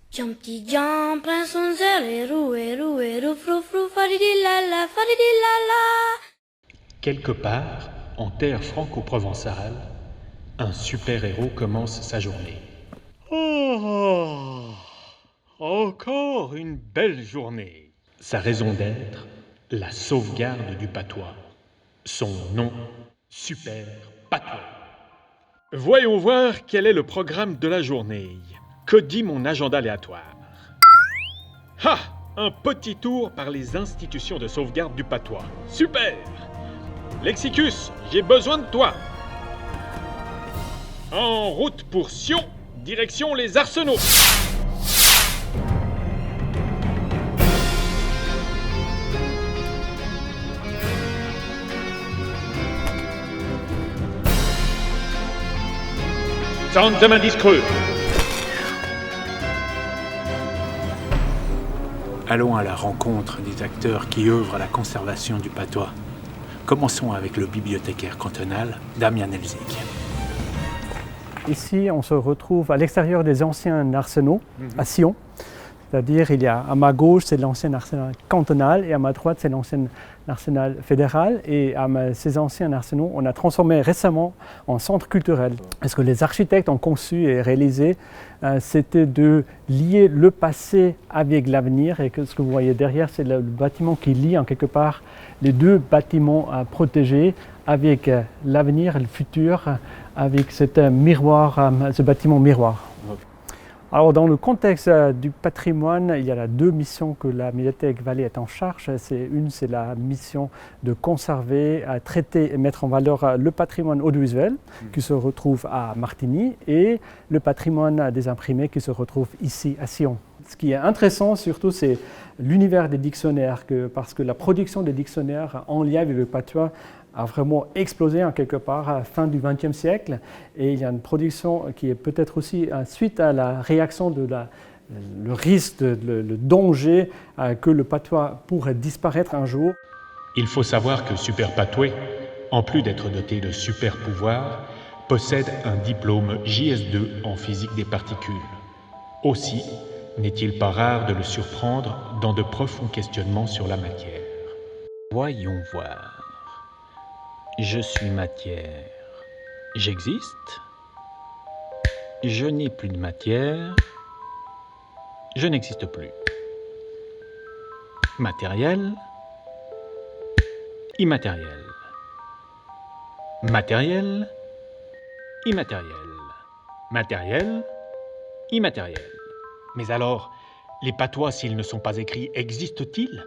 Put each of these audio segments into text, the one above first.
Jumpty jump, prince on zelle, roue, frou frou, faridilala, faridilala. Quelque part, en terre franco-provençale, un super-héros commence sa journée. Oh, encore une belle journée. Sa raison d'être, la sauvegarde du patois. Son nom, Super Patois. Voyons voir quel est le programme de la journée. Que dit mon agenda aléatoire? Ah! Un petit tour par les institutions de sauvegarde du patois. Super! Lexicus, j'ai besoin de toi. En route pour Sion, direction les Arsenaux. Sans indice creux. Allons à la rencontre des acteurs qui œuvrent à la conservation du patois. Commençons avec le bibliothécaire cantonal, Damien Elzig. Ici, on se retrouve à l'extérieur des anciens arsenaux, à Sion. C'est-à-dire, il y a à ma gauche, c'est l'ancien arsenal cantonal, et à ma droite, c'est l'ancien arsenal fédéral. Et ces anciens arsenaux, on a transformé récemment en centre culturel. Ce que les architectes ont conçu et réalisé, c'était de lier le passé avec l'avenir. Et ce que vous voyez derrière, c'est le bâtiment qui lie en quelque part les deux bâtiments protégés avec l'avenir et le futur, avec ce bâtiment miroir. Alors, dans le contexte du patrimoine, il y a deux missions que la Médiathèque Vallée est en charge. C'est la mission de conserver, traiter et mettre en valeur le patrimoine audiovisuel qui se retrouve à Martigny et le patrimoine des imprimés qui se retrouve ici à Sion. Ce qui est intéressant surtout, c'est l'univers des dictionnaires, parce que la production des dictionnaires en lien avec le patois a vraiment explosé en quelque part à la fin du XXe siècle. Et il y a une production qui est peut-être aussi suite à la réaction de le risque, le danger que le patois pourrait disparaître un jour. Il faut savoir que Super Patoué, en plus d'être doté de super pouvoirs, possède un diplôme JS2 en physique des particules. Aussi, n'est-il pas rare de le surprendre dans de profonds questionnements sur la matière. Voyons voir. Je suis matière. J'existe. Je n'ai plus de matière. Je n'existe plus. Matériel. Immatériel. Matériel. Immatériel. Matériel. Immatériel. Mais alors, les patois, s'ils ne sont pas écrits, existent-ils?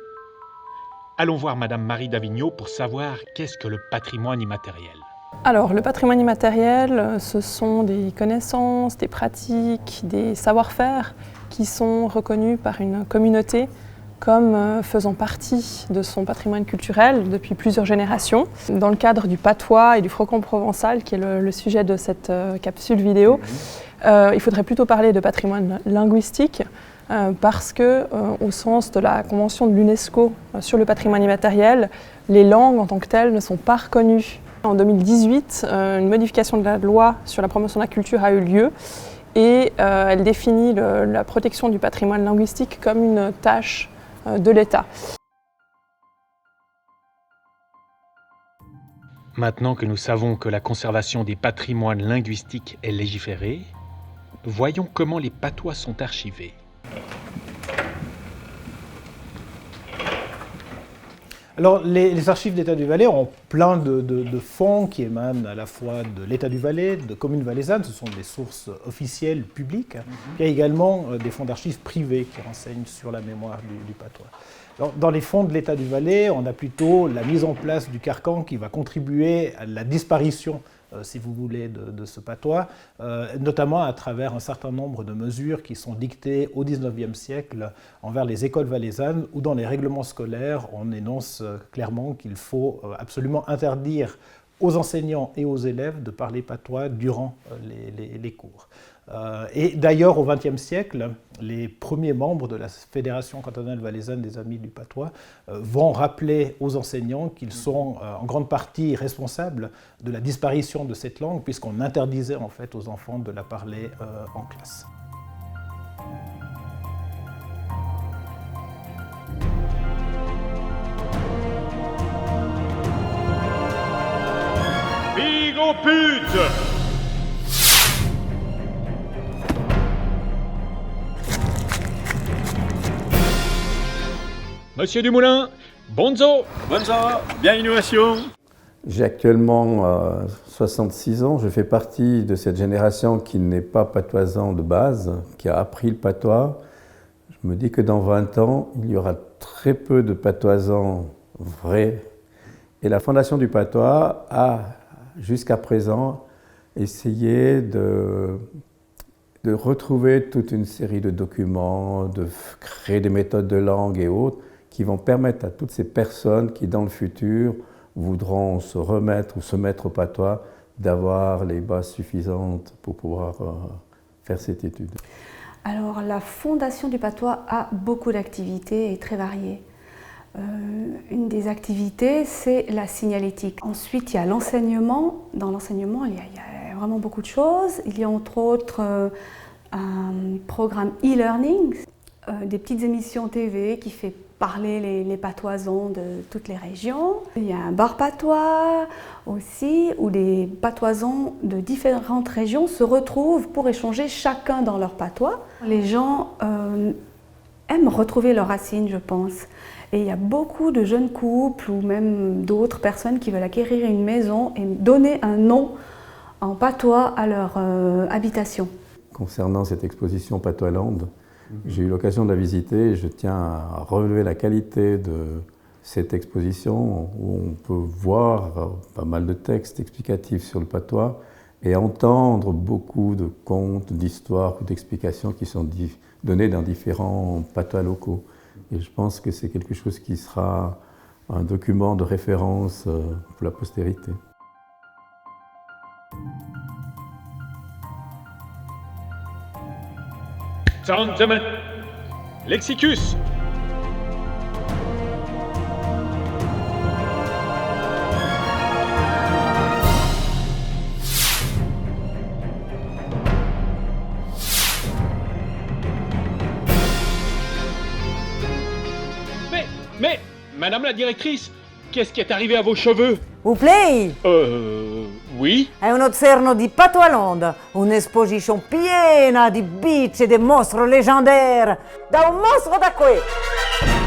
Allons voir Madame Marie d'Avignon pour savoir qu'est-ce que le patrimoine immatériel. Alors, le patrimoine immatériel, ce sont des connaissances, des pratiques, des savoir-faire qui sont reconnus par une communauté comme faisant partie de son patrimoine culturel depuis plusieurs générations. Dans le cadre du patois et du franco-provençal, qui est le sujet de cette capsule vidéo, il faudrait plutôt parler de patrimoine linguistique, parce que, au sens de la Convention de l'UNESCO sur le patrimoine immatériel, les langues en tant que telles ne sont pas reconnues. En 2018, une modification de la loi sur la promotion de la culture a eu lieu et elle définit la protection du patrimoine linguistique comme une tâche de l'État. Maintenant que nous savons que la conservation des patrimoines linguistiques est légiférée, voyons comment les patois sont archivés. Alors, les archives d'État du Valais ont plein de fonds qui émanent à la fois de l'État du Valais, de communes valaisannes, ce sont des sources officielles, publiques. Il y a également des fonds d'archives privés qui renseignent sur la mémoire du patois. Alors, dans les fonds de l'État du Valais, on a plutôt la mise en place du carcan qui va contribuer à la disparition, si vous voulez, de ce patois, notamment à travers un certain nombre de mesures qui sont dictées au XIXe siècle envers les écoles valaisannes, où dans les règlements scolaires, on énonce clairement qu'il faut absolument interdire aux enseignants et aux élèves de parler patois durant les cours. Et d'ailleurs, au XXe siècle, les premiers membres de la Fédération cantonale valaisanne des Amis du Patois vont rappeler aux enseignants qu'ils sont en grande partie responsables de la disparition de cette langue, puisqu'on interdisait en fait aux enfants de la parler en classe. Monsieur Dumoulin, bonzo. Bonzo, bien innovation. J'ai actuellement 66 ans. Je fais partie de cette génération qui n'est pas patoisant de base, qui a appris le patois. Je me dis que dans 20 ans, il y aura très peu de patoisans vrais. Et la Fondation du patois a, jusqu'à présent, essayé de retrouver toute une série de documents, de créer des méthodes de langue et autres qui vont permettre à toutes ces personnes qui, dans le futur, voudront se remettre ou se mettre au patois, d'avoir les bases suffisantes pour pouvoir faire cette étude. Alors, la Fondation du patois a beaucoup d'activités et très variées. Une des activités, c'est la signalétique. Ensuite, il y a l'enseignement. Dans l'enseignement, il y a vraiment beaucoup de choses. Il y a entre autres un programme e-learning, des petites émissions TV qui fait parler les patoisans de toutes les régions. Il y a un bar patois aussi, où les patoisans de différentes régions se retrouvent pour échanger chacun dans leur patois. Les gens aiment retrouver leurs racines, je pense. Et il y a beaucoup de jeunes couples ou même d'autres personnes qui veulent acquérir une maison et donner un nom en patois à leur habitation. Concernant cette exposition Patoisland, j'ai eu l'occasion de la visiter et je tiens à relever la qualité de cette exposition où on peut voir pas mal de textes explicatifs sur le patois et entendre beaucoup de contes, d'histoires ou d'explications qui sont données dans différents patois locaux. Et je pense que c'est quelque chose qui sera un document de référence pour la postérité. Gentlemen, Lexicus. Mais, madame la directrice, qu'est-ce qui est arrivé à vos cheveux? Vous plaît? Oui. È un ozzerno di Patoisland, un'esposition piena di bici e di mostri leggendaires, da un mostro da qui.